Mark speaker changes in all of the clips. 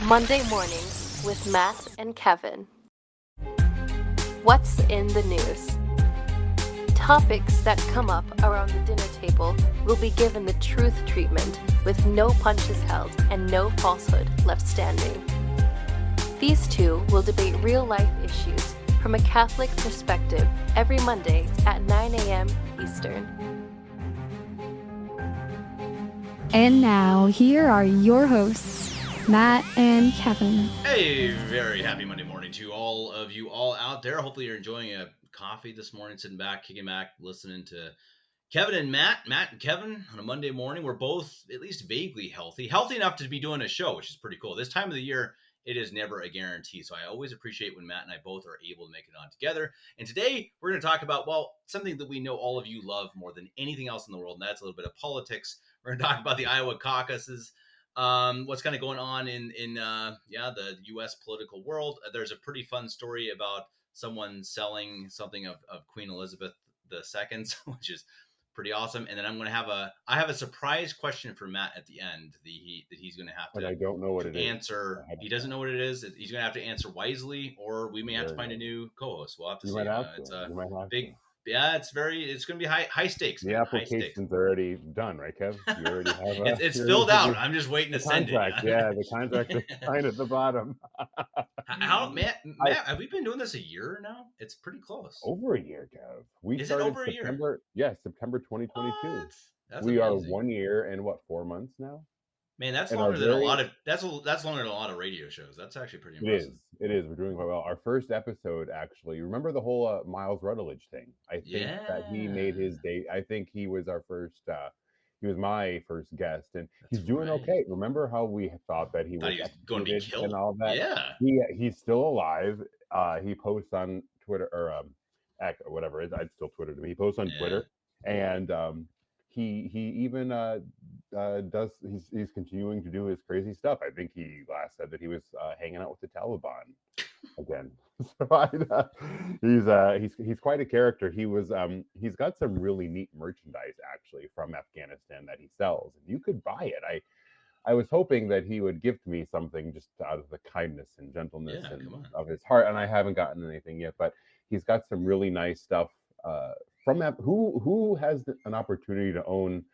Speaker 1: Monday mornings with Matt and Kevin. What's in the news? Topics that come up around the dinner table will be given the truth treatment with no punches held and no falsehood left standing. These two will debate real-life issues from a Catholic perspective every Monday at 9 a.m. Eastern.
Speaker 2: And now, here are your hosts, Matt and Kevin.
Speaker 3: Hey, very happy Monday morning to all of you all out there. Hopefully you're enjoying a coffee this morning, sitting back, kicking back, listening to Kevin and Matt and Kevin on a Monday morning. We're both at least vaguely healthy enough to be doing a show, which is pretty cool. This time of the year, it is never a guarantee. So I always appreciate when Matt and I both are able to make it on together. And today we're going to talk about, well, something that we know all of you love more than anything else in the world. And that's a little bit of politics. We're going to talk about the Iowa caucuses. What's kind of going on in the U.S. political world. There's a pretty fun story about someone selling something of Queen Elizabeth II, which is pretty awesome. And then I have a surprise question for Matt at the end that he's going to have to.
Speaker 4: But I don't know what it
Speaker 3: answer. He doesn't know what it is. He's going to have to answer wisely, or we may have to find a new co-host. We'll have to see. It's a big. Yeah, it's going to be high stakes.
Speaker 4: The application's already done, right, Kev? You already have
Speaker 3: it's filled out. I'm just waiting to send it.
Speaker 4: Yeah, the contract is signed at the bottom.
Speaker 3: Matt, have we been doing this a year now? It's pretty close.
Speaker 4: Over a year, Kev.
Speaker 3: Is it over a year?
Speaker 4: Yes, September 2022.
Speaker 3: That's
Speaker 4: we
Speaker 3: amazing.
Speaker 4: are 1 year and 4 months now?
Speaker 3: Man, that's longer than a lot of that's longer than a lot of radio shows. That's actually pretty impressive.
Speaker 4: It is. We're doing quite well. Our first episode, actually, remember the whole Miles Rutledge thing? I think that he made his date. I think he was our first. He was my first guest, and he's doing okay. Remember how we thought that he was
Speaker 3: going to be killed
Speaker 4: and all that?
Speaker 3: Yeah,
Speaker 4: he's still alive. He posts on Twitter or X or whatever it is. I'd still Twitter to me. He posts on Twitter, and he even does. He's continuing to do his crazy stuff. I think he last said that he was hanging out with the Taliban again. So he's quite a character. He's got some really neat merchandise actually from Afghanistan that he sells, and you could buy it. I was hoping that he would give me something just out of the kindness and gentleness of his heart, and I haven't gotten anything yet. But he's got some really nice stuff from that. Who has an opportunity to own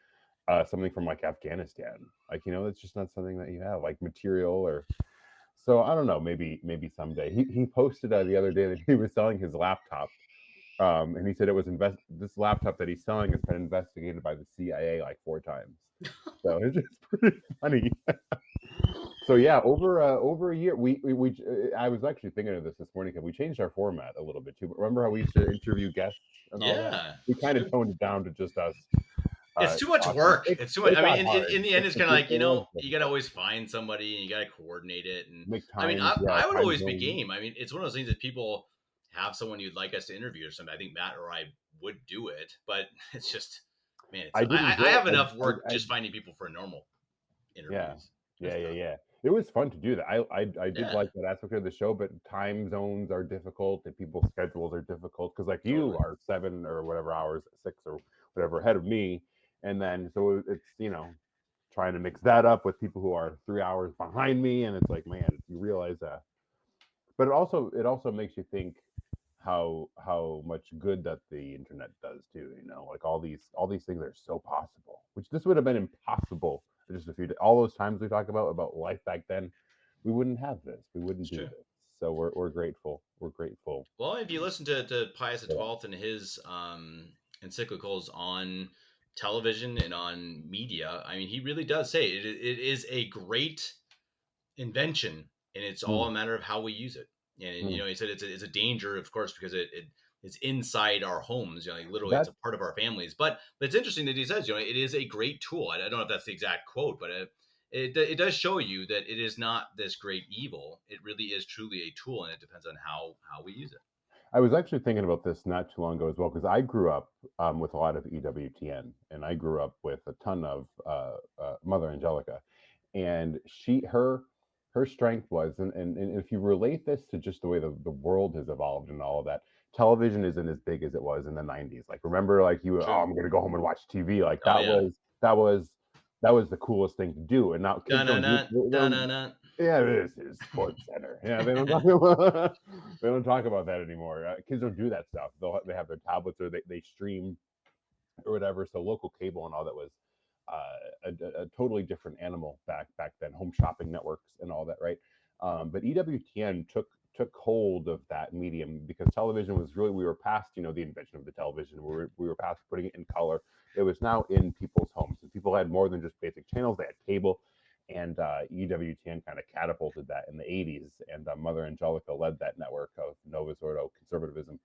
Speaker 4: something from like Afghanistan? Like, it's just not something that you have, like material or. So I don't know. Maybe someday. He posted the other day that he was selling his laptop, and he said it was this laptop that he's selling has been investigated by the CIA like 4 times. So it's just pretty funny. So yeah, over a year. I was actually thinking of this morning because we changed our format a little bit too. But remember how we used to interview guests and all that? We kind of toned it down to just us.
Speaker 3: It's too much work. It's too much. I mean, in the end, it's kind of like, you got to always find somebody and you got to coordinate it. And I mean, I would always be game. I mean, it's one of those things that people have someone you'd like us to interview or something. I think Matt or I would do it, but it's just, man, I have enough work just finding people for normal interviews.
Speaker 4: Yeah. It was fun to do that. I did like that aspect of the show, but time zones are difficult and people's schedules are difficult because like you are 7 or whatever hours, 6 or whatever ahead of me. And then, so it's, trying to mix that up with people who are 3 hours behind me. And it's like, man, you realize that. But it also makes you think how much good that the internet does too. Like all these things are so possible, which this would have been impossible just all those times we talk about life back then. We wouldn't have this. We wouldn't do this. So we're grateful. We're grateful.
Speaker 3: Well, if you listen to Pius XII and his encyclicals on television and on media, I mean, he really does say it is a great invention, and it's all a matter of how we use it. And he said it's a danger, of course, because it's inside our homes. Literally, it's a part of our families. But it's interesting that he says, it is a great tool. I don't know if that's the exact quote, but it does show you that it is not this great evil. It really is truly a tool, and it depends on how we use it.
Speaker 4: I was actually thinking about this not too long ago as well, because I grew up with a lot of EWTN, and I grew up with a ton of Mother Angelica, and her strength was, and if you relate this to just the way the world has evolved and all of that, television isn't as big as it was in the 90s. Like, remember, like I'm going to go home and watch TV. Like that was the coolest thing to do. And now kids don't do Yeah, this is Sports Center. Yeah, they don't talk about they don't talk about that anymore. Kids don't do that stuff. They have their tablets or they stream or whatever. So local cable and all that was a totally different animal back then. Home shopping networks and all that, right? But EWTN took hold of that medium because television was really, we were past the invention of the television. We were past putting it in color. It was now in people's homes, and people had more than just basic channels. They had cable. And EWTN kind of catapulted that in the 80s, and Mother Angelica led that network of Novus Ordo conservatism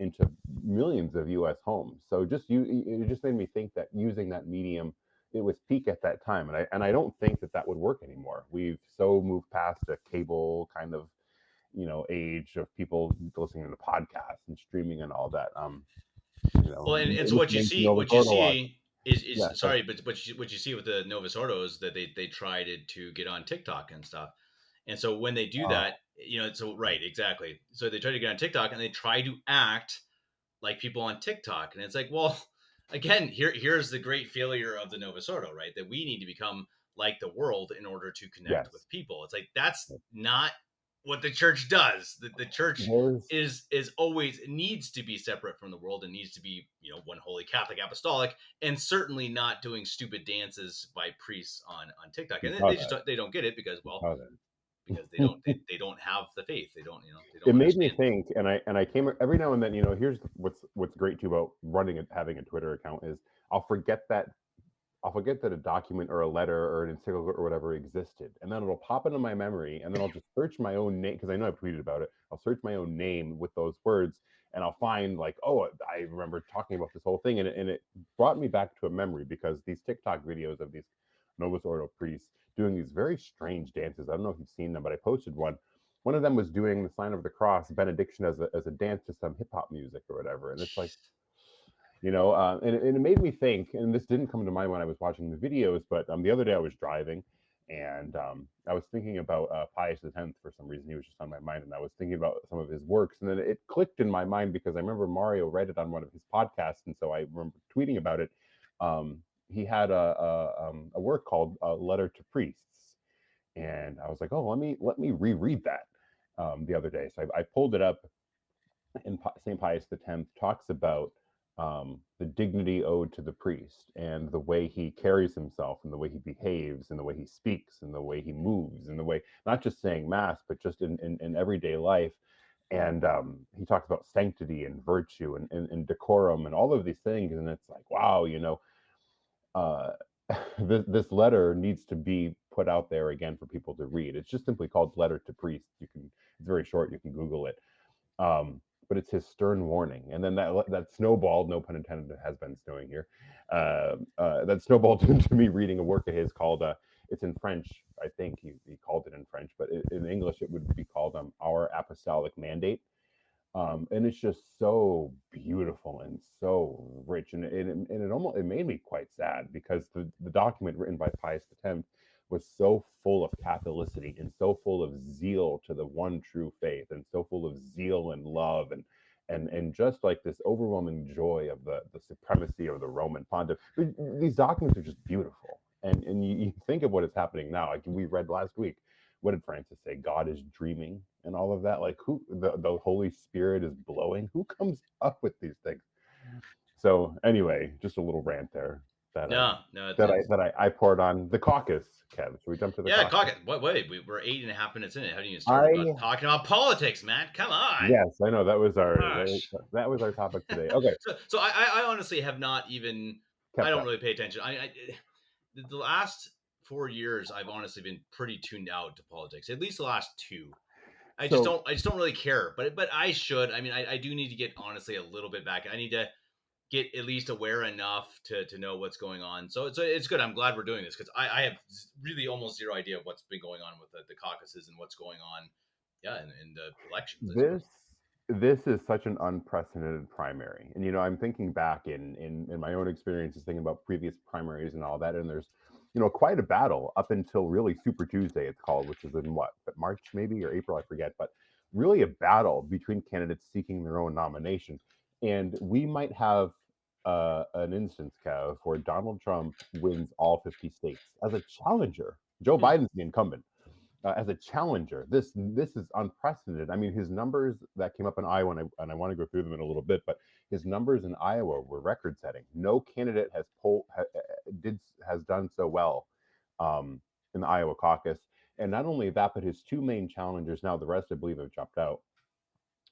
Speaker 4: into millions of U.S. homes. So it just made me think that using that medium, it was peak at that time, and I don't think that would work anymore. We've so moved past a cable kind of age of people listening to podcasts and streaming and all that.
Speaker 3: Well, and so what you see is
Speaker 4: Yeah,
Speaker 3: sorry, but what you see with the Novus Ordo is that they tried to get on TikTok and stuff. And so when they do that, so right, exactly. So they try to get on TikTok and they try to act like people on TikTok. And it's like, well, again, here's the great failure of the Novus Ordo, right? That we need to become like the world in order to connect
Speaker 4: Yes.
Speaker 3: with people. It's like, that's not what the church does. The church is always needs to be separate from the world and needs to be, one holy Catholic apostolic, and certainly not doing stupid dances by priests on TikTok. And they don't get it because because they don't have the faith. They don't
Speaker 4: It made me think, and I came every now and then. Here's what's great too about having a Twitter account is I'll forget that a document or a letter or an encyclical or whatever existed, and then it'll pop into my memory, and then I'll just search my own name because I know I've tweeted about it. I'll search my own name with those words, and I'll find like, oh, I remember talking about this whole thing, and it brought me back to a memory because these TikTok videos of these Novus Ordo priests doing these very strange dances. I don't know if you've seen them, but I posted one. One of them was doing the sign of the cross benediction as a dance to some hip hop music or whatever, and it's like. And it made me think, and this didn't come to mind when I was watching the videos, but the other day I was driving, and I was thinking about Pius X for some reason. He was just on my mind, and I was thinking about some of his works, and then it clicked in my mind because I remember Mario read it on one of his podcasts, and so I remember tweeting about it. He had a work called Letter to Priests, and I was like, oh, let me reread that the other day. So I pulled it up, and St. Pius X talks about the dignity owed to the priest and the way he carries himself and the way he behaves and the way he speaks and the way he moves and the way, not just saying mass, but just in everyday life. And he talks about sanctity and virtue and decorum and all of these things. And it's like, wow, this letter needs to be put out there again for people to read. It's just simply called Letter to Priests. It's very short. You can Google it. But it's his stern warning, and then that snowballed. No pun intended. It has been snowing here. That snowballed into me reading a work of his called. It's in French. I think he called it in French, but in English it would be called Our Apostolic Mandate. And it's just so beautiful and so rich, and it made me quite sad because the document written by Pius X was so full of Catholicity and so full of zeal to the one true faith and so full of zeal and love and just like this overwhelming joy of the supremacy of the Roman pontiff. These documents are just beautiful, and you think of what is happening now. Like we read last week, what did Francis say? God is dreaming and all of that. Like who the Holy Spirit is blowing. Who comes up with these things? So anyway, just a little rant there. I poured on the caucus, Kev. Should we jump to the
Speaker 3: caucus? Wait, we're 8.5 minutes in it. Haven't even started talking about politics, Matt. Come on.
Speaker 4: Yes, I know that was our topic today. Okay.
Speaker 3: So I honestly have not even. I don't really pay attention. The last 4 years, I've honestly been pretty tuned out to politics. At least the last 2. I just don't really care. But I should. I mean, I do need to get honestly a little bit back. I need to get at least aware enough to know what's going on. So it's good. I'm glad we're doing this because I have really almost zero idea of what's been going on with the caucuses and what's going on, in the elections.
Speaker 4: This is such an unprecedented primary, and I'm thinking back in my own experiences, thinking about previous primaries and all that, and there's quite a battle up until really Super Tuesday, it's called, which is in March maybe or April, I forget, but really a battle between candidates seeking their own nomination. And we might have an instance, Kev, where Donald Trump wins all 50 states as a challenger. Joe Biden's the incumbent. as a challenger. This is unprecedented. I mean, his numbers that came up in Iowa, and I want to go through them in a little bit, but his numbers in Iowa were record-setting. No candidate has done so well in the Iowa caucus. And not only that, but his two main challengers now, the rest I believe have jumped out.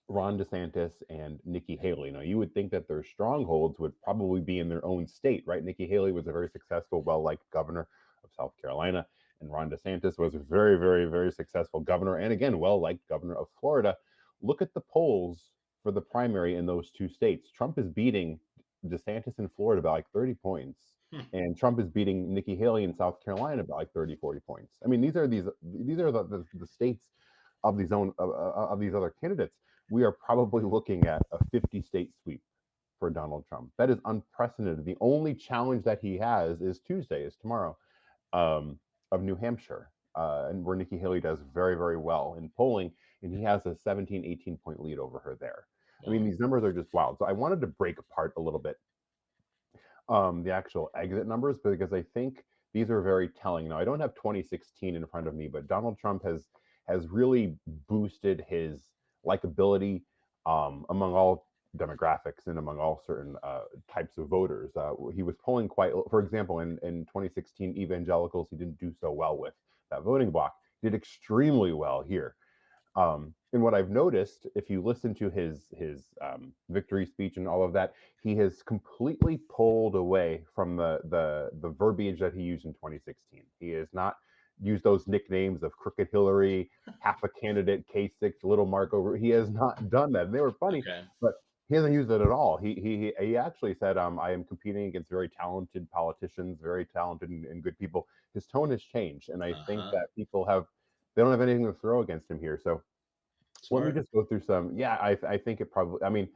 Speaker 4: Ron DeSantis and Nikki Haley. Now, you would think that their strongholds would probably be in their own state, right? Nikki Haley was a very successful, well-liked governor of South Carolina, and Ron DeSantis was a very, very, very successful governor, and again, well-liked governor of Florida. Look at the polls for the primary in those two states. Trump is beating DeSantis in Florida by like 30 points, and Trump is beating Nikki Haley in South Carolina by like 30, 40 points. I mean, these are the states of these other candidates. We are probably looking at a 50-state sweep for Donald Trump. That is unprecedented. The only challenge that he has is Tuesday, is tomorrow, of New Hampshire, and where Nikki Haley does very, very well in polling, and he has a 17, 18-point lead over her there. I mean, these numbers are just wild. So I wanted to break apart a little bit the actual exit numbers, because I think these are very telling. Now, I don't have 2016 in front of me, but Donald Trump has really boosted his likability among all demographics and among all certain types of voters. He was polling quite, for example, in 2016, evangelicals he didn't do so well with that voting bloc, did extremely well here. And what I've noticed, if you listen to his victory speech and all of that, he has completely pulled away from the verbiage that he used in 2016. He has not used those nicknames of Crooked Hillary, half a candidate, K6, Little Marco. He has not done that. They were funny, but he hasn't used it at all. He actually said, I am competing against very talented politicians, very talented and good people. His tone has changed, and I think that people they don't have anything to throw against him here. So let me just go through some. Yeah, I think it probably. I mean,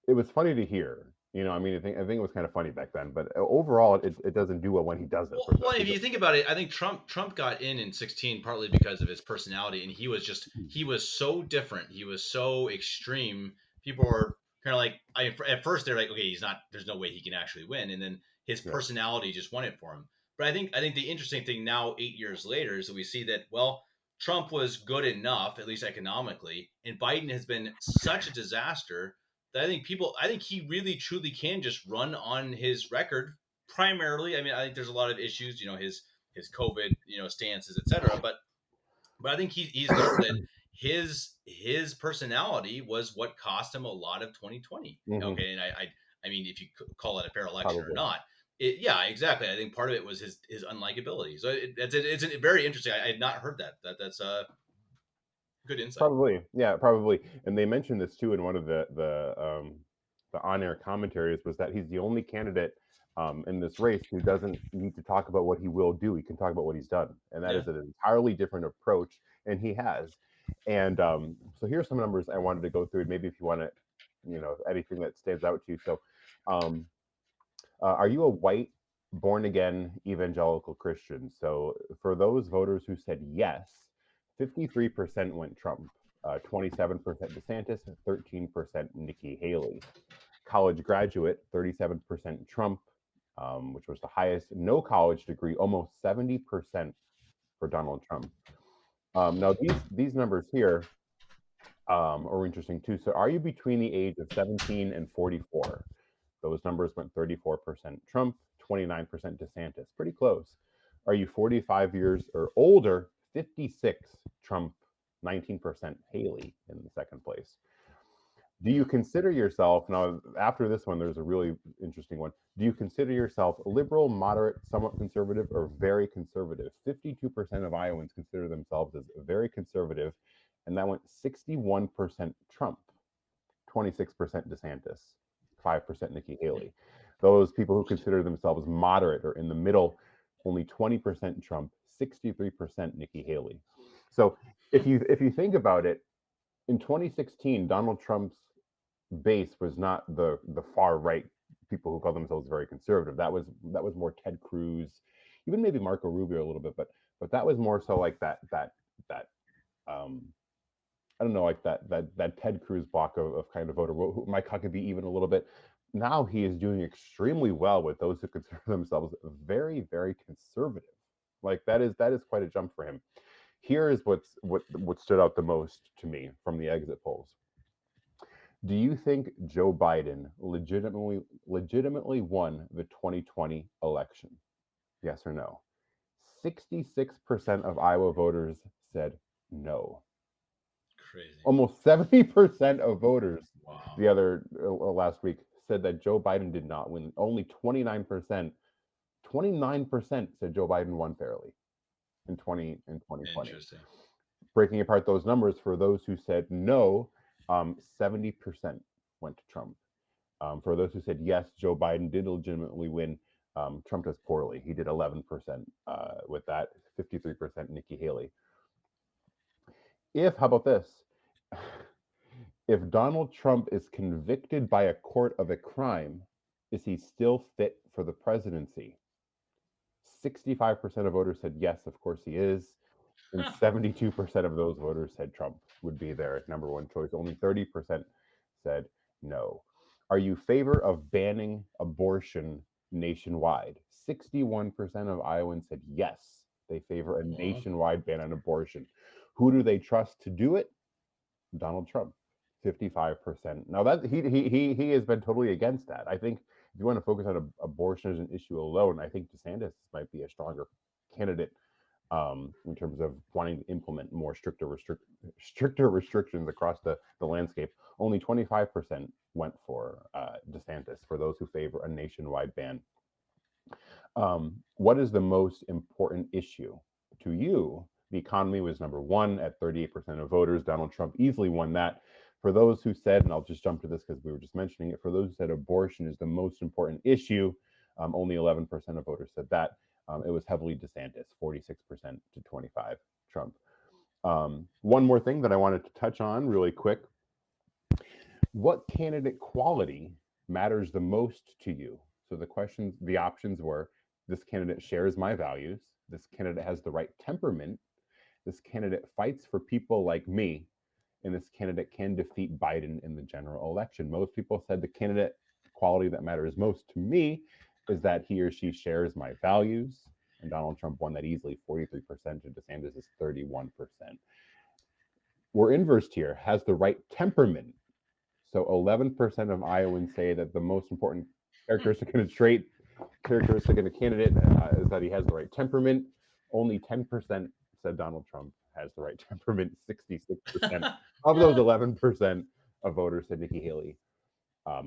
Speaker 4: it was funny to hear. You know, I mean, I think it was kind of funny back then, but overall, it doesn't do well when he does it.
Speaker 3: Well, if you think about it, I think Trump got in 16 partly because of his personality, and he was so different. He was so extreme. People were kind of like, at first they're like, okay, there's no way he can actually win, and then his personality just won it for him. But I think the interesting thing now, 8 years later, is that we see that, well, Trump was good enough, at least economically, and Biden has been such a disaster that I think he really truly can just run on his record primarily. I mean, I think there's a lot of issues, his COVID, stances, etc. But I think he's learned that his personality was what cost him a lot of 2020. Mm-hmm. Okay, and I mean, if you call it a fair election or not. Yeah, exactly. I think part of it was his unlikability. So it's very interesting. I had not heard that. That's good insight.
Speaker 4: Probably. And they mentioned this too in one of the on-air commentaries, was that he's the only candidate in this race who doesn't need to talk about what he will do. He can talk about what he's done, and that is an entirely different approach, and he has. And so here's some numbers I wanted to go through. Maybe if you want to, anything that stands out to you. So. Are you a white, born-again evangelical Christian? So for those voters who said yes, 53% went Trump, 27% DeSantis, 13% Nikki Haley. College graduate, 37% Trump, which was the highest. No college degree, almost 70% for Donald Trump. Now these numbers here are interesting too. So are you between the age of 17 and 44? Those numbers went 34% Trump, 29% DeSantis. Pretty close. Are you 45 years or older? 56 Trump, 19% Haley in the second place. Do you consider yourself, now after this one, there's a really interesting one. Do you consider yourself liberal, moderate, somewhat conservative, or very conservative? 52% of Iowans consider themselves as very conservative, and that went 61% Trump, 26% DeSantis. 5% Nikki Haley. Those people who consider themselves moderate or in the middle, only 20% Trump, 63% Nikki Haley. So if you think about it, in 2016, Donald Trump's base was not the far right people who call themselves very conservative. That was more Ted Cruz, even maybe Marco Rubio a little bit, but that was more so like that I don't know, like that Ted Cruz block of kind of voter. Mike Huckabee even a little bit. Now he is doing extremely well with those who consider themselves very, very conservative. Like that is quite a jump for him. Here is what stood out the most to me from the exit polls. Do you think Joe Biden legitimately won the 2020 election? Yes or no? 66% of Iowa voters said no.
Speaker 3: Crazy.
Speaker 4: Almost 70% of voters
Speaker 3: Wow.
Speaker 4: the other last week said that Joe Biden did not win. Only 29% said Joe Biden won fairly in 2020.
Speaker 3: Interesting.
Speaker 4: Breaking apart those numbers, for those who said no, 70% went to Trump. For those who said yes, Joe Biden did legitimately win. Trump does poorly. He did 11% with that, 53% Nikki Haley. How about this? If Donald Trump is convicted by a court of a crime, is he still fit for the presidency? 65% of voters said yes, of course he is. And 72% of those voters said Trump would be their number one choice. Only 30% said no. Are you favor of banning abortion nationwide? 61% of Iowans said yes, they favor a nationwide ban on abortion. Who do they trust to do it? Donald Trump, 55%. Now that he has been totally against that. I think if you want to focus on abortion as an issue alone, I think DeSantis might be a stronger candidate in terms of wanting to implement more stricter restrictions across the landscape. Only 25% went for DeSantis, for those who favor a nationwide ban. What is the most important issue to you? The economy was number one at 38% of voters. Donald Trump easily won that. For those who said, and I'll just jump to this because we were just mentioning it, for those who said abortion is the most important issue, only 11% of voters said that. It was heavily DeSantis, 46% to 25 Trump. One more thing that I wanted to touch on really quick. What candidate quality matters the most to you? So the options were, this candidate shares my values, this candidate has the right temperament, this candidate fights for people like me, and this candidate can defeat Biden in the general election. Most people said the candidate quality that matters most to me is that he or she shares my values, and Donald Trump won that easily, 43%, and DeSantis is 31%. We're inversed here, has the right temperament. So 11% of Iowans say that the most important characteristic in a candidate is that he has the right temperament. Only 10% said Donald Trump has the right temperament. 66% of those 11% of voters said Nikki Haley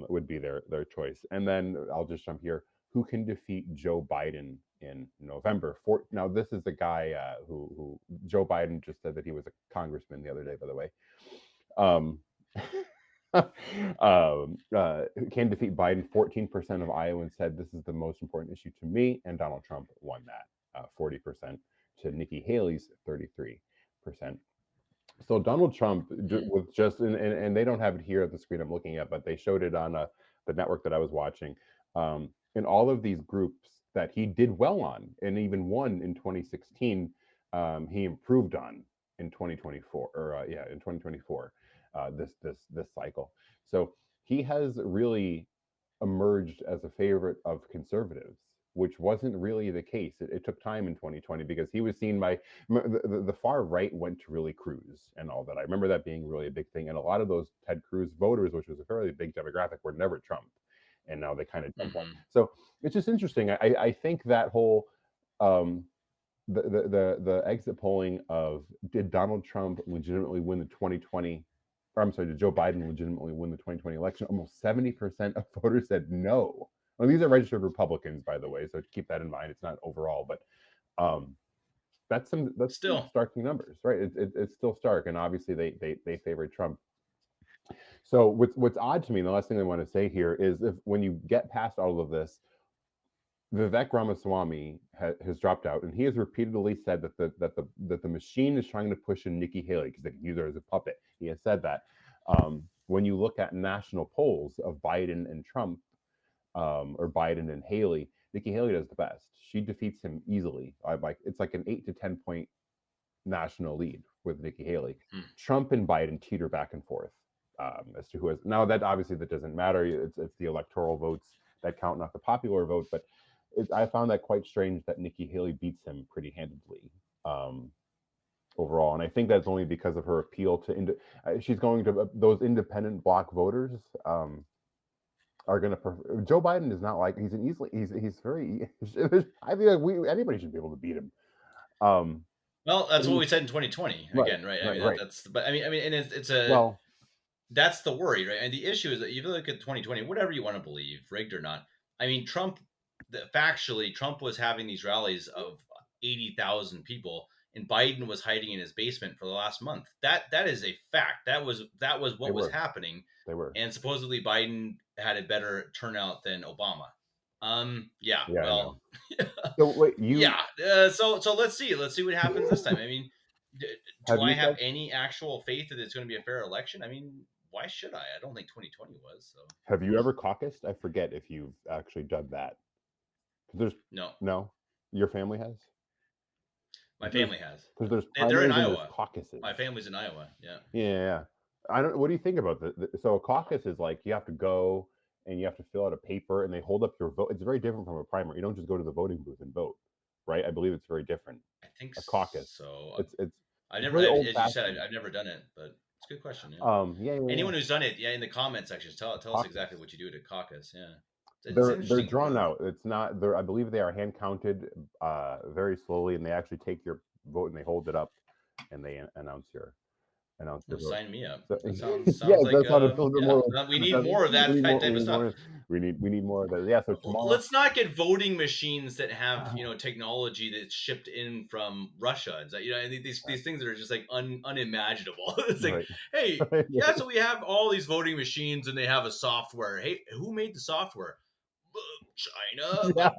Speaker 4: would be their choice. And then I'll just jump here. Who can defeat Joe Biden in November? Now, this is the guy who Joe Biden just said that he was a congressman the other day, by the way. Can defeat Biden. 14% of Iowans said this is the most important issue to me, and Donald Trump won that, 40% to Nikki Haley's 33%. So Donald Trump was just, and they don't have it here at the screen I'm looking at, but they showed it on the network that I was watching. In all of these groups that he did well on, and even won in 2016, he improved on in 2024, in 2024. This cycle. So he has really emerged as a favorite of conservatives, which wasn't really the case. It took time in 2020 because he was seen by the far right went to really Cruz and all that. I remember that being really a big thing. And a lot of those Ted Cruz voters, which was a fairly big demographic, were never Trump. And now they kind of jump on. So it's just interesting. I think that whole the exit polling of did Donald Trump legitimately win the 2020, or I'm sorry, did Joe Biden legitimately win the 2020 election? Almost 70% of voters said no. Well, these are registered Republicans, by the way, so keep that in mind. It's not overall, but that's still stark numbers, right? It's still stark, and obviously they favor Trump. So what's odd to me, and the last thing I want to say here is, if when you get past all of this, Vivek Ramaswamy has dropped out, and he has repeatedly said that the machine is trying to push in Nikki Haley because they can use her as a puppet. He has said that. When you look at national polls of Biden and Trump, or Biden and Haley, Nikki Haley does the best. She defeats him easily. It's like an 8 to 10 point national lead with Nikki Haley. Trump and Biden teeter back and forth as to who has. Now that obviously that doesn't matter. It's the electoral votes that count, not the popular vote. But I found that quite strange that Nikki Haley beats him pretty handedly. overall, and I think that's only because of her appeal to she's going to those independent bloc voters are going to prefer. Joe Biden is not like he's an easily he's very. I feel like anybody should be able to beat him.
Speaker 3: Well, that's
Speaker 4: but
Speaker 3: what
Speaker 4: he-
Speaker 3: we said in 2020
Speaker 4: right,
Speaker 3: again, right? I mean,
Speaker 4: right.
Speaker 3: that's but I mean, and it's a
Speaker 4: Well,
Speaker 3: that's the worry, right? And the issue is that if you look at 2020, whatever you want to believe, rigged or not. I mean, factually, Trump was having these rallies of 80,000 people, and Biden was hiding in his basement for the last month. That is a fact. That was what was happening.
Speaker 4: they were.
Speaker 3: And supposedly Biden had a better turnout than Obama. Yeah.
Speaker 4: Yeah, I
Speaker 3: Well,
Speaker 4: So wait,
Speaker 3: yeah. So let's see. Let's see what happens this time. I mean, do I have any actual faith that it's going to be a fair election? I mean, why should I? I don't think 2020 was. So
Speaker 4: have you ever caucused? I forget if you've actually done that. No, your family has.
Speaker 3: My family has.
Speaker 4: Because there's
Speaker 3: They're in
Speaker 4: primaries and
Speaker 3: Iowa.
Speaker 4: there's caucuses.
Speaker 3: My family's in Iowa. Yeah.
Speaker 4: Yeah. I don't. What do you think about so a caucus is like you have to go and you have to fill out a paper and they hold up your vote. It's very different from a primary. You don't just go to the voting booth and vote, right? I believe it's very different.
Speaker 3: I think
Speaker 4: a caucus.
Speaker 3: So
Speaker 4: It's.
Speaker 3: I've never, as you said, I've never done it, but it's a good question. Yeah.
Speaker 4: Yeah.
Speaker 3: Anyone who's done it, in the comment section, tell us exactly what you do at a caucus. Yeah.
Speaker 4: They're drawn out. It's not. I believe they are hand counted very slowly, and they actually take your vote and they hold it up, and they announce your vote.
Speaker 3: Sign me up.
Speaker 4: So,
Speaker 3: that sounds
Speaker 4: yeah,
Speaker 3: like
Speaker 4: that's not a little bit more.
Speaker 3: We need more of that type of stuff.
Speaker 4: We need more of that. Yeah. So tomorrow,
Speaker 3: let's not get voting machines that have technology that's shipped in from Russia. It's like, these things that are just like unimaginable. It's like,
Speaker 4: right.
Speaker 3: Hey, yeah, so we have all these voting machines and they have a software. Hey, who made the software? China. Yeah.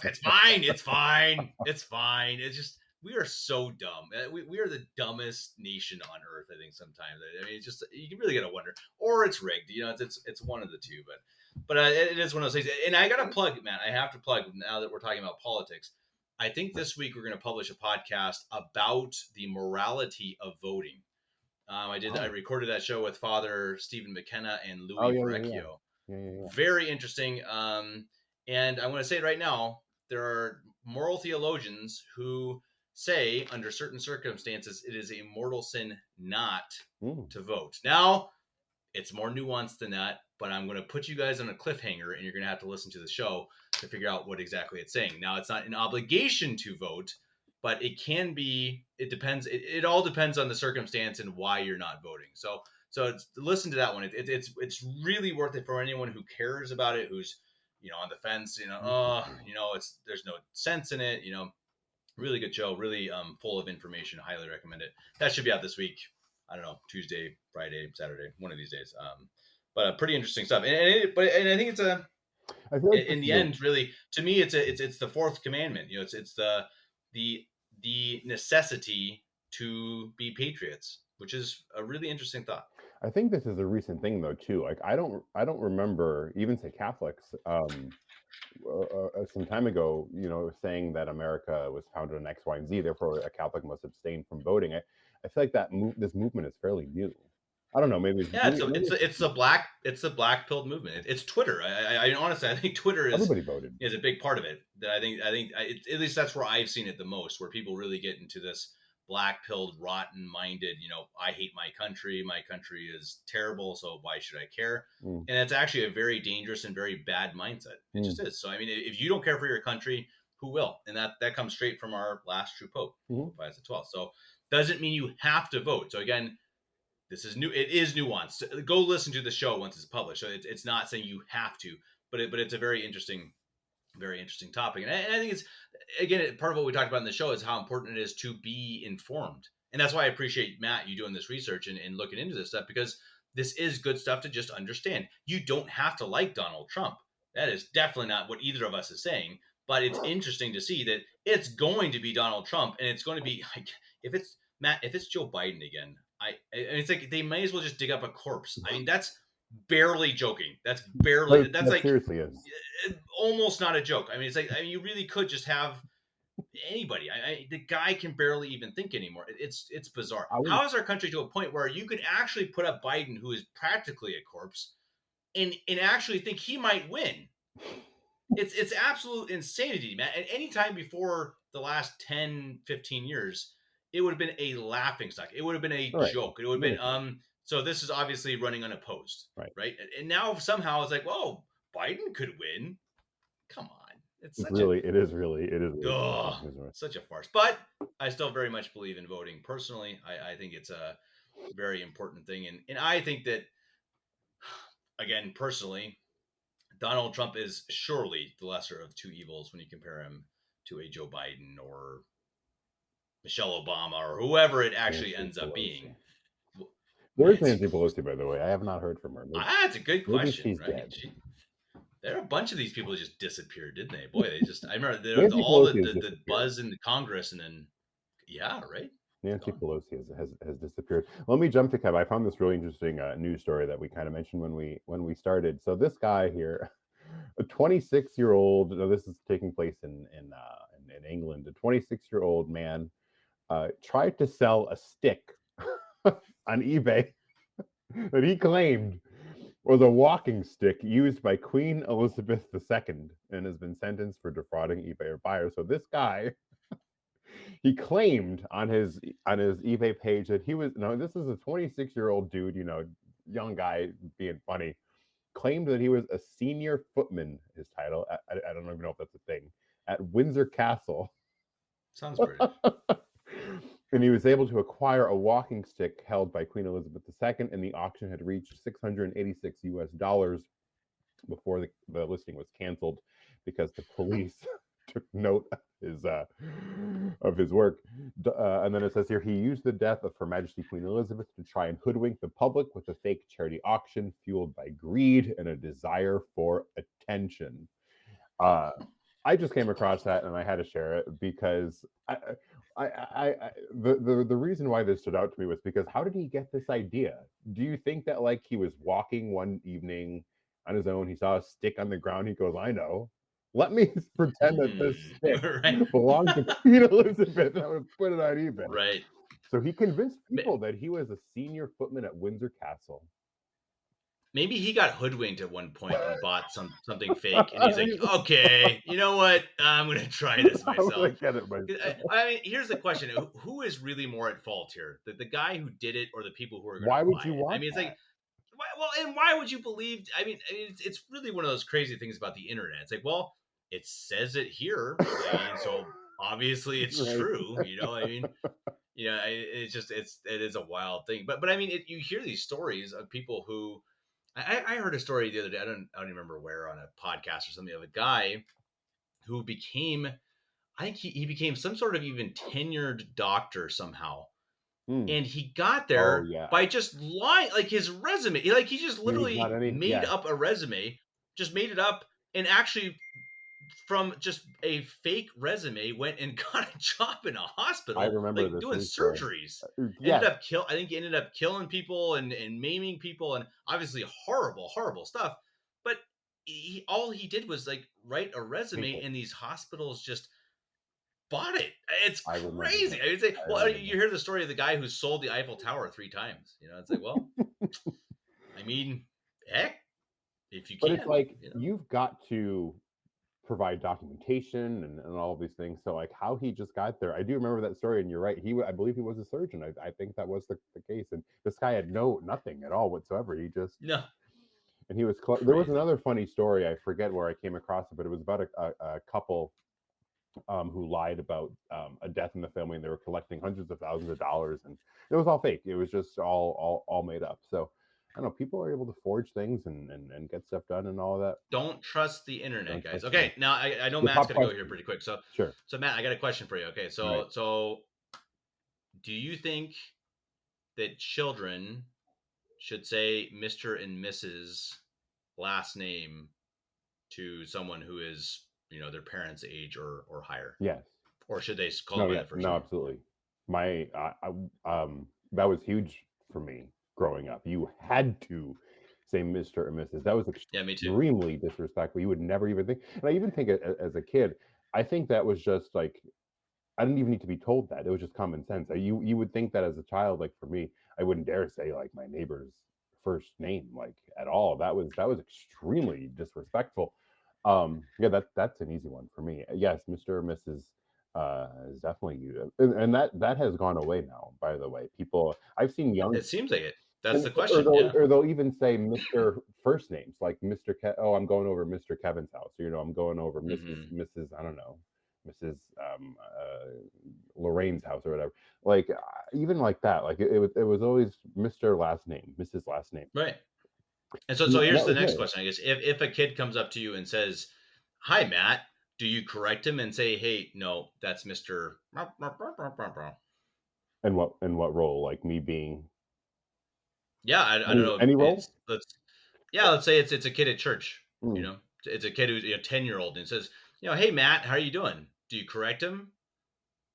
Speaker 3: It's fine. It's fine. It's fine. It's just, we are so dumb. We are the dumbest nation on earth. I think sometimes. I mean, it's just, you can really get a wonder, or it's rigged. It's one of the two. But it is one of those things. And I gotta plug, man. I have to plug now that we're talking about politics. I think this week we're going to publish a podcast about the morality of voting. I recorded that show with Father Stephen McKenna and Louis Verrecchio.
Speaker 4: Yeah.
Speaker 3: Very interesting. And I'm going to say it right now. There are moral theologians who say under certain circumstances it is a mortal sin not to vote. Now, it's more nuanced than that, but I'm going to put you guys on a cliffhanger and you're going to have to listen to the show to figure out what exactly it's saying. Now, it's not an obligation to vote, but it can be. It depends. It all depends on the circumstance and why you're not voting. So listen to that one. It's really worth it for anyone who cares about it, who's on the fence. There's no sense in it. Really good show, really full of information. Highly recommend it. That should be out this week. I don't know, Tuesday, Friday, Saturday, one of these days. But pretty interesting stuff. And I think it's in the end, really, to me, it's the fourth commandment. It's the necessity to be patriots, which is a really interesting thought.
Speaker 4: I think this is a recent thing though too. Like I don't remember even say Catholics some time ago, saying that America was founded on X, Y, and Z. Therefore, a Catholic must abstain from voting. I feel like this movement is fairly new. I don't know. Maybe
Speaker 3: it's the black pilled movement. It's Twitter. I honestly, I think Twitter
Speaker 4: everybody voted
Speaker 3: is a big part of it. That I think at least that's where I've seen it the most, where people really get into this black pilled, rotten minded. I hate my country. My country is terrible. So why should I care? And it's actually a very dangerous and very bad mindset. It just is. So I mean, if you don't care for your country, who will? And that comes straight from our last true Pope, Pius XII. So doesn't mean you have to vote. So again, this is new. It is nuanced. Go listen to the show once it's published. So it's not saying you have to, but it's a very interesting topic. And I think it's, again, part of what we talked about in the show is how important it is to be informed. And that's why I appreciate, Matt, you doing this research and looking into this stuff, because this is good stuff to just understand. You don't have to like Donald Trump. That is definitely not what either of us is saying. But it's interesting to see that it's going to be Donald Trump, and it's going to be like, if it's Joe Biden again, it's like they may as well just dig up a corpse. I mean, that's barely joking. That's like
Speaker 4: seriously is
Speaker 3: almost not a joke. I mean, it's like, you really could just have anybody. The guy can barely even think anymore. It's bizarre. How is our country to a point where you could actually put up Biden, who is practically a corpse, and actually think he might win? It's absolute insanity, man. At any time before the last 10, 15 years, it would have been a laughing stock. It would have been a
Speaker 4: Right.
Speaker 3: joke. It would have been so this is obviously running unopposed,
Speaker 4: Right.
Speaker 3: And now somehow it's like, whoa, Biden could win. Come on, it's such
Speaker 4: it is really
Speaker 3: such a farce. But I still very much believe in voting. Personally, I think it's a very important thing, and I think that, again, personally, Donald Trump is surely the lesser of two evils when you compare him to a Joe Biden or Michelle Obama or whoever it actually
Speaker 4: Nancy
Speaker 3: ends up
Speaker 4: Pelosi.
Speaker 3: being.
Speaker 4: Where's Nancy Pelosi, by the way? I have not heard from her.
Speaker 3: That's a good
Speaker 4: maybe
Speaker 3: question.
Speaker 4: she's
Speaker 3: Right?
Speaker 4: dead.
Speaker 3: There are a bunch of these people that just disappeared, didn't they? Boy, I remember
Speaker 4: Nancy
Speaker 3: all
Speaker 4: Pelosi has
Speaker 3: the
Speaker 4: disappeared.
Speaker 3: buzz in the Congress, and then right.
Speaker 4: Nancy Pelosi has disappeared. Let me jump to Kev. I found this really interesting news story that we kind of mentioned when we started. So this guy here, a 26-year-old. This is taking place in England. A 26-year-old man tried to sell a stick on eBay that he claimed was a walking stick used by Queen Elizabeth II and has been sentenced for defrauding eBay buyers. So this guy, he claimed on his eBay page that he was, this is a 26-year-old dude, young guy being funny, claimed that he was a senior footman, his title, I don't even know if that's a thing, at Windsor Castle.
Speaker 3: Sounds weird.
Speaker 4: And he was able to acquire a walking stick held by Queen Elizabeth II, and the auction had reached $686 before the listing was canceled because the police took note of his work. And then it says here, he used the death of Her Majesty Queen Elizabeth to try and hoodwink the public with a fake charity auction fueled by greed and a desire for attention. I just came across that and I had to share it because the reason why this stood out to me was because how did he get this idea? Do you think that like he was walking one evening on his own, he saw a stick on the ground, he goes, I know, let me pretend that this stick belonged to Queen Elizabeth and I would put it on eBay.
Speaker 3: Right.
Speaker 4: So he convinced people that he was a senior footman at Windsor Castle.
Speaker 3: Maybe he got hoodwinked at one point and bought something fake, and he's like, "Okay, you know what? I'm going to try this myself." I mean, here's the question: who is really more at fault here? The guy who did it, or the people who are going to buy it? Why would you want? I mean, it's like, well, and why would you believe? I mean, it's really one of those crazy things about the internet. It's like, well, it says it here, and so obviously it's true. I mean. It is a wild thing, but I mean, you hear these stories of people who. I heard a story the other day. I don't even remember where, on a podcast or something, of a guy who became, I think he became some sort of even tenured doctor somehow. And he got there by just lying, like his resume. He just literally made up a resume, just made it up, and actually from just a fake resume went and got a job in a hospital.
Speaker 4: I remember this
Speaker 3: doing surgeries. I think he ended up killing people and maiming people, and obviously horrible stuff. But all he did was like write a resume, and these hospitals just bought it. It's crazy. I would say, well, you hear the story of the guy who sold the Eiffel Tower 3 times. It's like, well, I mean, heck, if you can.
Speaker 4: But it's like, you've got to provide documentation and all of these things. So like how he just got there, I do remember that story, and you're right. I believe he was a surgeon. I think that was the case. And this guy had nothing at all whatsoever. He just and he was there was another funny story. I forget where I came across it, but it was about a couple who lied about a death in the family, and they were collecting hundreds of thousands of dollars, and it was all fake. It was just all made up. So I don't know, people are able to forge things and get stuff done and all of that.
Speaker 3: Don't trust the internet, guys. Okay, now I know Matt's going to go here pretty quick. So
Speaker 4: sure.
Speaker 3: So Matt, I got a question for you. Okay, so do you think that children should say Mr. and Mrs. last name to someone who is, their parents' age or higher?
Speaker 4: Yes.
Speaker 3: Or should they call them by the first name?
Speaker 4: No, absolutely. That was huge for me. Growing up, you had to say Mr. or Mrs. That was extremely disrespectful. You would never even think, and I even think as a kid, I think that was just like, I didn't even need to be told that. It was just common sense. You would think that as a child. Like for me, I wouldn't dare say like my neighbor's first name like at all. That was extremely disrespectful. That's an easy one for me. Yes, Mr. or Mrs. is definitely and that has gone away now. By the way, people I've seen young
Speaker 3: It seems like it. That's
Speaker 4: and
Speaker 3: the question. Yeah.
Speaker 4: or they'll even say Mr. first names like oh, I'm going over Mr. Kevin's house. I'm going over Mrs. I don't know, Mrs. Lorraine's house or whatever. Like even like that, like it was always Mr. last name, Mrs. last name.
Speaker 3: Right. And so
Speaker 4: And
Speaker 3: here's
Speaker 4: that
Speaker 3: the
Speaker 4: was
Speaker 3: next
Speaker 4: it.
Speaker 3: question, I guess. If a kid comes up to you and says, "Hi, Matt," do you correct him and say, "Hey, no, that's Mr."
Speaker 4: And what role? Like me being
Speaker 3: Yeah, I don't know.
Speaker 4: any role?
Speaker 3: Let's say it's a kid at church.
Speaker 4: Mm,
Speaker 3: It's a kid who's a 10-year-old and says, "Hey, Matt, how are you doing?" Do you correct him?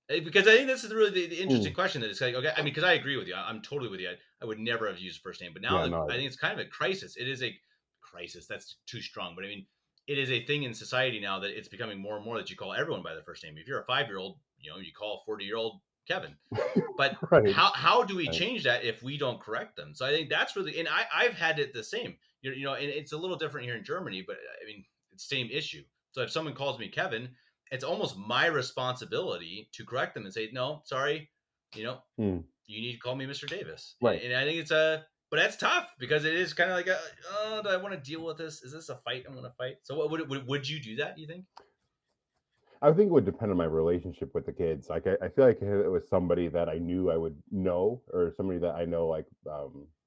Speaker 3: Because I think this is really the interesting
Speaker 4: mm.
Speaker 3: question. That it's like, okay, I mean, because I agree with you. I'm totally with you. I would never have used first name, but now
Speaker 4: Yeah, no,
Speaker 3: I think it's kind of a crisis. It is a crisis. That's too strong, but I mean, it is a thing in society now that it's becoming more and more that you call everyone by their first name. If you're a 5-year-old, you call a 40-year-old Kevin. But
Speaker 4: right.
Speaker 3: how do we
Speaker 4: Right.
Speaker 3: change that if we don't correct them? So I think that's really, and I've had it the same. And it's a little different here in Germany, but I mean, it's the same issue. So if someone calls me Kevin, it's almost my responsibility to correct them and say, no, sorry,
Speaker 4: Mm,
Speaker 3: you need to call me Mr. Davis.
Speaker 4: right.
Speaker 3: And I think but that's tough because it is kind of like, do I want to deal with this? Is this a fight I want to fight? So would you do that, you think?
Speaker 4: I think it would depend on my relationship with the kids. Like I feel like if it was somebody that I knew I would know, or somebody that I know, like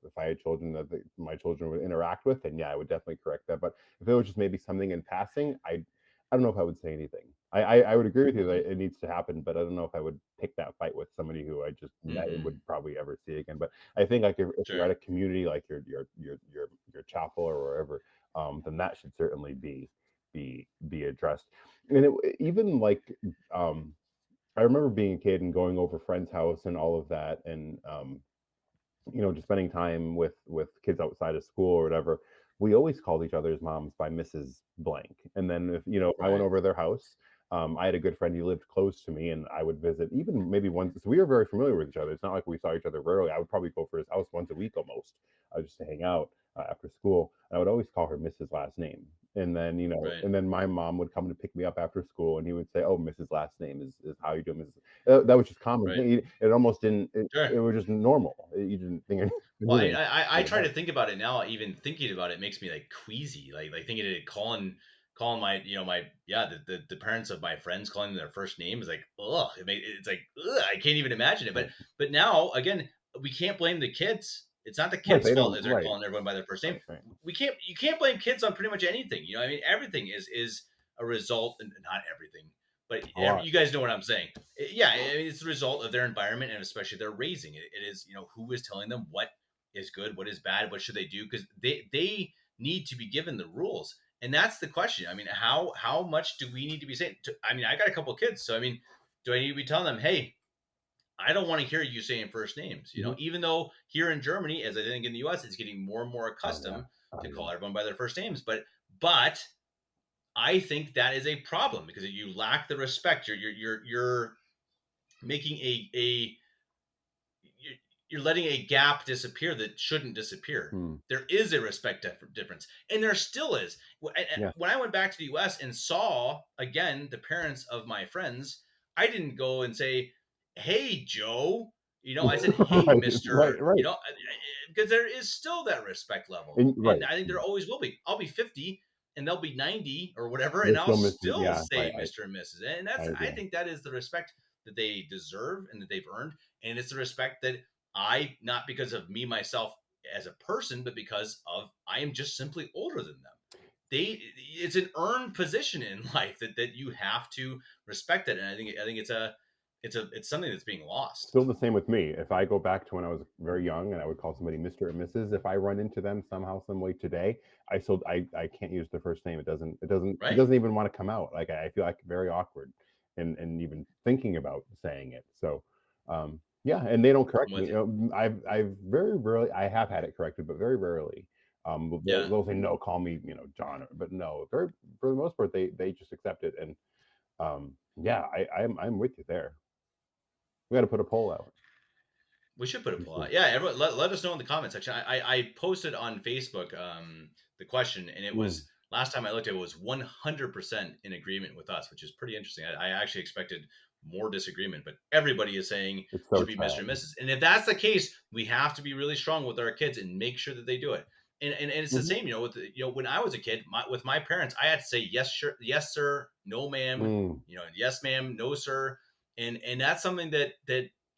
Speaker 4: if I had children that my children would interact with, then yeah, I would definitely correct that. But if it was just maybe something in passing, I don't know if I would say anything. I would agree with you that it needs to happen, but I don't know if I would pick that fight with somebody who I just met and would probably ever see again. But I think like if you're
Speaker 3: Sure.
Speaker 4: at a community like your chapel or wherever, then that should certainly be addressed. And even like I remember being a kid and going over friend's house and all of that, and just spending time with kids outside of school or whatever. We always called each other's moms by Mrs. Blank, and then if I went
Speaker 3: Right.
Speaker 4: over their house, I had a good friend who lived close to me, and I would visit even maybe once. So we were very familiar with each other. It's not like we saw each other rarely. I would probably go for his house once a week almost, just to hang out after school. And I would always call her Mrs. Last Name. And then
Speaker 3: Right.
Speaker 4: and then my mom would come to pick me up after school, and he would say, "Oh, Mrs. Last Name is how you do, Mrs." That was just common.
Speaker 3: Right.
Speaker 4: It almost didn't.
Speaker 3: Sure.
Speaker 4: It was just normal. You didn't think
Speaker 3: Well,
Speaker 4: anything.
Speaker 3: I try to think about it now. Even thinking about it makes me like queasy. Like thinking of calling my the parents of my friends calling them their first name is like, ugh. It's like, ugh, I can't even imagine it. But now again, we can't blame the kids. It's not the
Speaker 4: Right,
Speaker 3: kids'
Speaker 4: they
Speaker 3: fault
Speaker 4: don't.
Speaker 3: that they're
Speaker 4: Right,
Speaker 3: calling everyone by their first name.
Speaker 4: right.
Speaker 3: You can't blame kids on pretty much anything. I mean, everything is a result, and not everything, but
Speaker 4: A lot.
Speaker 3: you guys know what I'm saying. Yeah, I mean, it's the result of their environment and especially their raising. It is who is telling them what is good, what is bad, what should they do, because they need to be given the rules, and that's the question. I mean, how much do we need to be saying? I mean, I got a couple of kids, so I mean, do I need to be telling them, hey, I don't want to hear you saying first names, even though here in Germany, as I think in the US, it's getting more and more
Speaker 4: Oh, yeah.
Speaker 3: accustomed
Speaker 4: Oh,
Speaker 3: to
Speaker 4: yeah.
Speaker 3: call everyone by their first names. But I think that is a problem because you lack the respect. You're making you're letting a gap disappear that shouldn't disappear.
Speaker 4: Hmm.
Speaker 3: There is a respect difference, and there still is.
Speaker 4: Yeah.
Speaker 3: When I went back to the US and saw again the parents of my friends, I didn't go and say, "Hey, Joe." I said, "Hey,
Speaker 4: Right,
Speaker 3: Mister."
Speaker 4: right.
Speaker 3: Because there is still that respect level,
Speaker 4: Right.
Speaker 3: and I think there always will be. I'll be 50, and they'll be 90 or whatever,
Speaker 4: They're
Speaker 3: and I'll
Speaker 4: still missing.
Speaker 3: still
Speaker 4: Yeah,
Speaker 3: say
Speaker 4: I
Speaker 3: Mr. and Mrs. And
Speaker 4: I
Speaker 3: I
Speaker 4: agree.
Speaker 3: think that is the respect that they deserve and that they've earned, and it's the respect that I, not because of me myself as a person, but because of I am just simply older than them. It's an earned position in life that you have to respect it, and I think it's something that's being lost.
Speaker 4: Still the same with me. If I go back to when I was very young and I would call somebody Mr. or Mrs., if I run into them somehow, some way today, I can't use their first name. It
Speaker 3: Right.
Speaker 4: doesn't even want to come out. Like I feel like very awkward and even thinking about saying it. So yeah, and they don't correct
Speaker 3: I'm with
Speaker 4: me.
Speaker 3: you.
Speaker 4: I've very rarely I have had it corrected, but very rarely.
Speaker 3: Yeah.
Speaker 4: They'll say no, call me, John, but no, for the most part they just accept it. And yeah, I'm with you there. We got to put a poll out.
Speaker 3: We should put a poll out. Yeah, everyone, let us know in the comment section. I posted on Facebook the question, and it was last time I looked at it was 100% in agreement with us, which is pretty interesting. I actually expected more disagreement, but everybody is saying
Speaker 4: It's
Speaker 3: it
Speaker 4: so
Speaker 3: should be Mr.
Speaker 4: sad.
Speaker 3: and Mrs. And if that's the case, we have to be really strong with our kids and make sure that they do it. And it's the
Speaker 4: Mhm.
Speaker 3: same, with when I was a kid, with my parents, I had to say yes sir, no ma'am,
Speaker 4: Mm.
Speaker 3: yes ma'am, no sir, and that's something that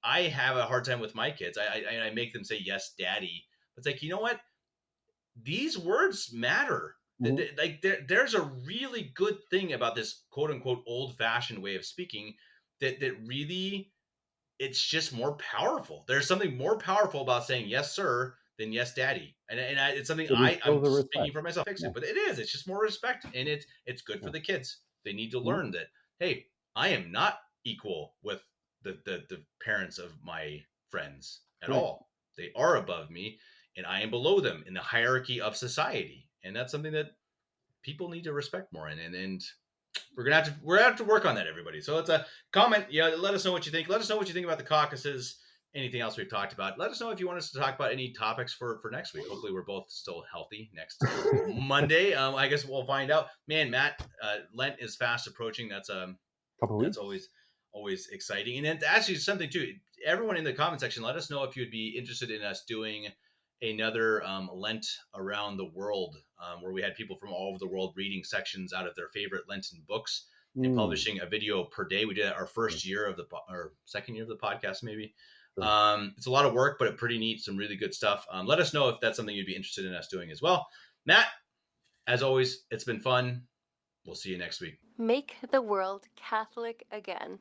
Speaker 3: I have a hard time with my kids. I make them say yes, daddy. It's like, you know what? These words matter.
Speaker 4: Mhm.
Speaker 3: Like there's a really good thing about this quote unquote old fashioned way of speaking that really, it's just more powerful. There's something more powerful about saying yes sir than yes daddy, and it's something
Speaker 4: It
Speaker 3: I'm
Speaker 4: instills a
Speaker 3: speaking
Speaker 4: respect.
Speaker 3: for myself. Fix
Speaker 4: Yeah.
Speaker 3: it, but it is. It's just more respect, and it's good for
Speaker 4: Yeah.
Speaker 3: the kids. They need to
Speaker 4: Mhm.
Speaker 3: learn that, hey, I am not equal with the parents of my friends at
Speaker 4: Right.
Speaker 3: all. They are above me, and I am below them in the hierarchy of society, and that's something that people need to respect more. And we're gonna have to work on that, everybody. So it's a comment. Yeah, let us know what you think. Let us know what you think about the caucuses. Anything else we've talked about. Let us know if you want us to talk about any topics for next week. Hopefully, we're both still healthy next Monday. I guess we'll find out. Man, Matt, Lent is fast approaching.
Speaker 4: Couple
Speaker 3: That's
Speaker 4: weeks.
Speaker 3: always exciting. And it's actually something too. Everyone in the comment section, let us know if you'd be interested in us doing another Lent around the world, where we had people from all over the world reading sections out of their favorite Lenten books and
Speaker 4: Mm.
Speaker 3: publishing a video per day. We did that our first year of or second year of the podcast, maybe.
Speaker 4: Sure.
Speaker 3: It's a lot of work, but pretty neat. Some really good stuff. Let us know if that's something you'd be interested in us doing as well. Matt, as always, it's been fun. We'll see you next week.
Speaker 1: Make the world Catholic again.